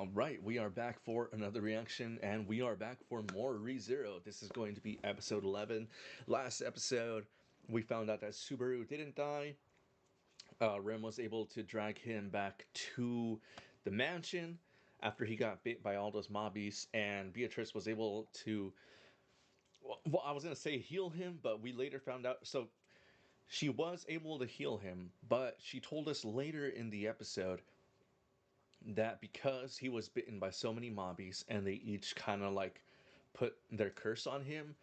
All right, we are back for another reaction, and we are back for more ReZero. This is going to be episode 11. Last episode, we found out that Subaru didn't die. Rem was able to drag him back to the mansion after he got bit by all those mobbies, and Beatrice was able to. Well, I was gonna say heal him, but we later found out. So she was able to heal him, but she told us later in the episode that because he was bitten by so many mobbies and they each kind of like put their curse on him,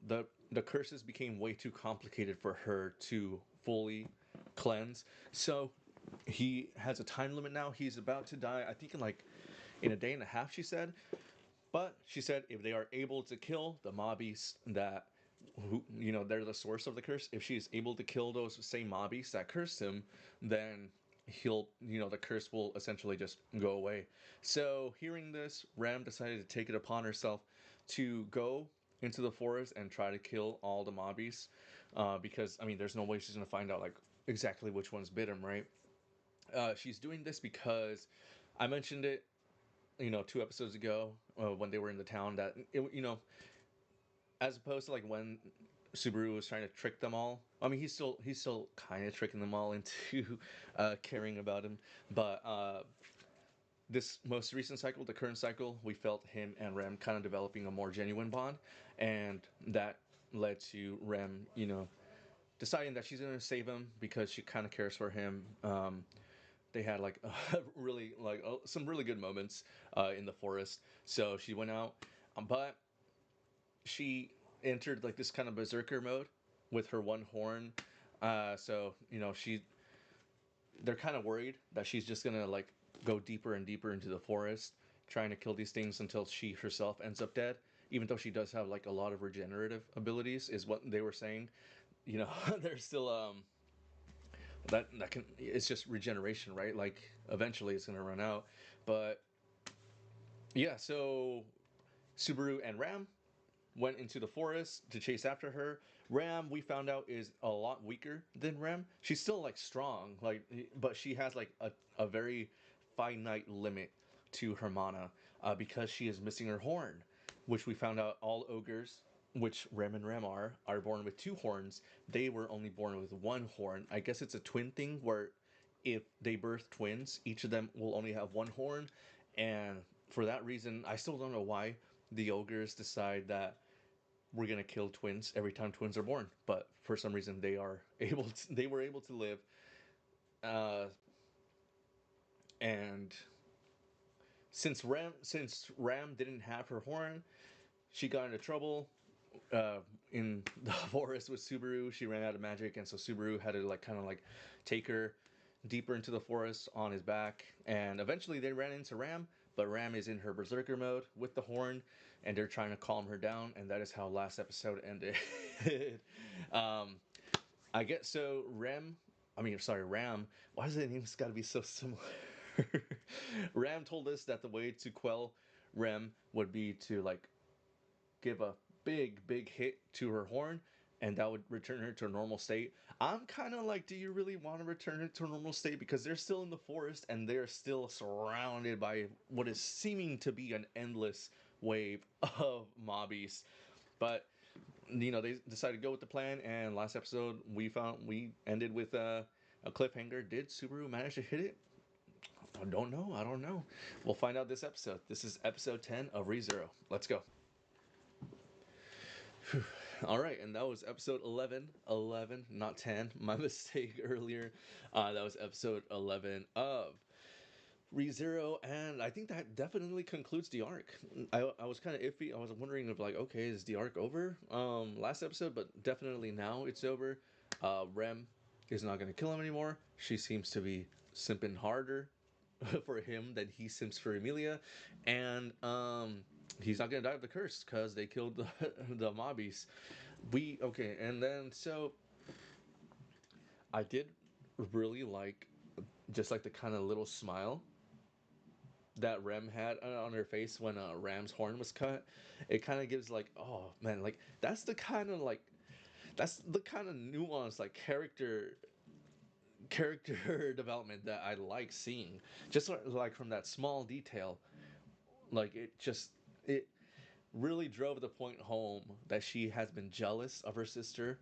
the curses became way too complicated for her to fully cleanse. So he has a time limit now. He's about to die, I think in a day and a half, she said. But she said if they are able to kill the mobbies that who they're the source of the curse, if she is able to kill those same mobbies that cursed him, then he'll the curse will essentially just go away. So hearing this, Ram decided to take it upon herself to go into the forest and try to kill all the mobbies, because I mean there's no way she's gonna find out like exactly which ones bit him, right? She's doing this because I mentioned it 2 episodes ago, when they were in the town, that as opposed to like when Subaru was trying to trick them all. I mean, he's still kind of tricking them all into caring about him. But this most recent cycle, the current cycle, we felt him and Rem kind of developing a more genuine bond, and that led to Rem, deciding that she's gonna save him because she kind of cares for him. They had like really like some really good moments in the forest. So she went out, but she entered like this kind of berserker mode with her one horn. So they're kind of worried that she's just gonna like go deeper and deeper into the forest, trying to kill these things until she herself ends up dead. Even though she does have like a lot of regenerative abilities, is what they were saying. There's still that can it's just regeneration, right? Like eventually it's gonna run out. But yeah, so Subaru and Ram went into the forest to chase after her. Ram, we found out, is a lot weaker than Rem. She's still like strong, like, but she has like a very finite limit to her mana, because she is missing her horn, which we found out all ogres, which Rem and Rem are born with two horns. They were only born with one horn. I guess it's a twin thing where if they birth twins, each of them will only have one horn, and for that reason, I still don't know why the ogres decide that we're gonna kill twins every time twins are born. But for some reason, they were able to live, uh, and since Ram didn't have her horn, she got into trouble. In the forest with Subaru, she ran out of magic, and so Subaru had to like kind of like take her deeper into the forest on his back, and eventually they ran into Ram. But Ram is in her berserker mode with the horn, and they're trying to calm her down, and that is how last episode ended. um, I get so Ram. I mean, sorry, Ram. Why does the names got to be so similar? Ram told us that the way to quell Rem would be to like give a big hit to her horn, and that would return her to a normal state. I'm kind of like, do you really want to return her to a normal state? Because they're still in the forest and they're still surrounded by what is seeming to be an endless wave of mobbies. But they decided to go with the plan, and last episode we ended with a cliffhanger. Did Subaru manage to hit it? I don't know. We'll find out this episode. This is episode 10 of ReZero. Let's go. All right, and that was episode 11. 11, not 10. My mistake earlier. That was episode 11 of ReZero, and I think that definitely concludes the arc. I was kind of iffy. I was wondering if like, okay, is the arc over? Last episode, but definitely now it's over. Rem is not gonna kill him anymore. She seems to be simping harder for him than he simps for Emilia, and he's not gonna die of the curse because they killed the mobbies. Okay, and then so I did really like just like the kind of little smile that Rem had on her face when Ram's horn was cut. It kind of gives like, oh man, like that's the kind of nuance, like character development that I like seeing. Just like from that small detail Like it really drove the point home that she has been jealous of her sister.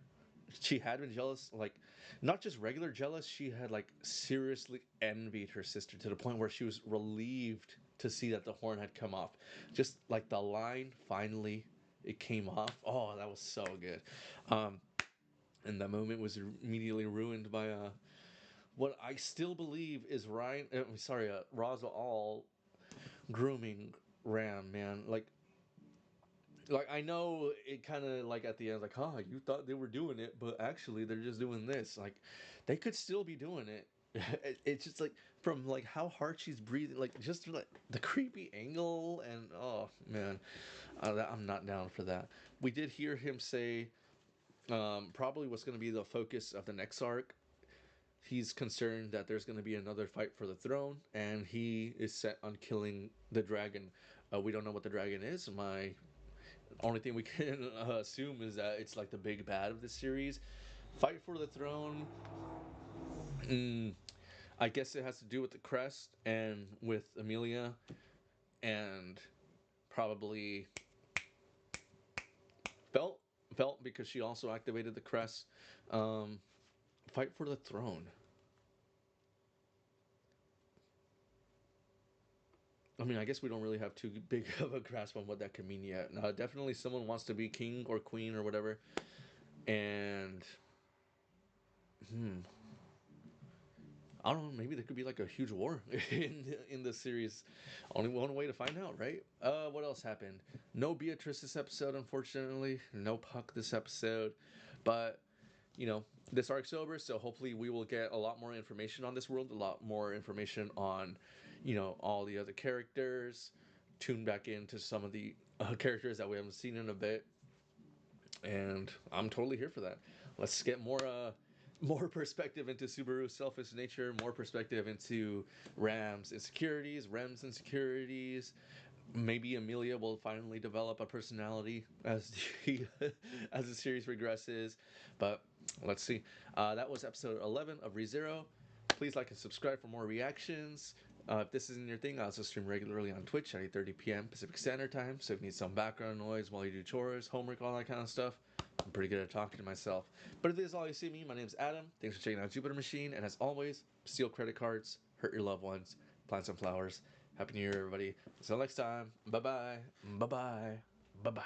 She had been jealous, like not just regular jealous. She had like seriously envied her sister to the point where she was relieved to see that the horn had come off. Just like the line finally it came off. Oh, that was so good. Um, and that moment was immediately ruined by what I still believe is Ryan. I'm sorry, Raza all grooming Ram, man. Like I know it kind of like at the end, like, huh, you thought they were doing it, but actually they're just doing this. Like, they could still be doing it. It's just like from like how hard she's breathing, like just like the creepy angle, and oh man, I'm not down for that. We did hear him say, probably what's going to be the focus of the next arc. He's concerned that there's going to be another fight for the throne, and he is set on killing the dragon. We don't know what the dragon is. My only thing we can assume is that it's like the big bad of the series. Fight for the throne. Mm, I guess it has to do with the crest and with Amelia, and probably felt felt because she also activated the crest. Um, Fight for the throne. I mean, I guess we don't really have too big of a grasp on what that could mean yet. Definitely, someone wants to be king or queen or whatever, and hmm, I don't know. Maybe there could be like a huge war in the series. Only one way to find out, right? What else happened? No Beatrice this episode, unfortunately. No Puck this episode, but you know this arc's over, so hopefully we will get a lot more information on this world, a lot more information on, all the other characters. Tune back into some of the characters that we haven't seen in a bit, and I'm totally here for that. Let's get more perspective into Subaru's selfish nature, more perspective into Ram's insecurities, Rem's insecurities. Maybe Amelia will finally develop a personality as he as the series regresses, but let's see. That was episode 11 of ReZero. Please like and subscribe for more reactions. If this isn't your thing, I also stream regularly on Twitch at 8:30 p.m. Pacific Standard Time. So if you need some background noise while you do chores, homework, all that kind of stuff, I'm pretty good at talking to myself. But if this is all you see me, my name is Adam. Thanks for checking out Jupiter Machine. And as always, steal credit cards, hurt your loved ones, plant some flowers. Happy New Year, everybody. Until next time. Bye bye. Bye bye. Bye bye.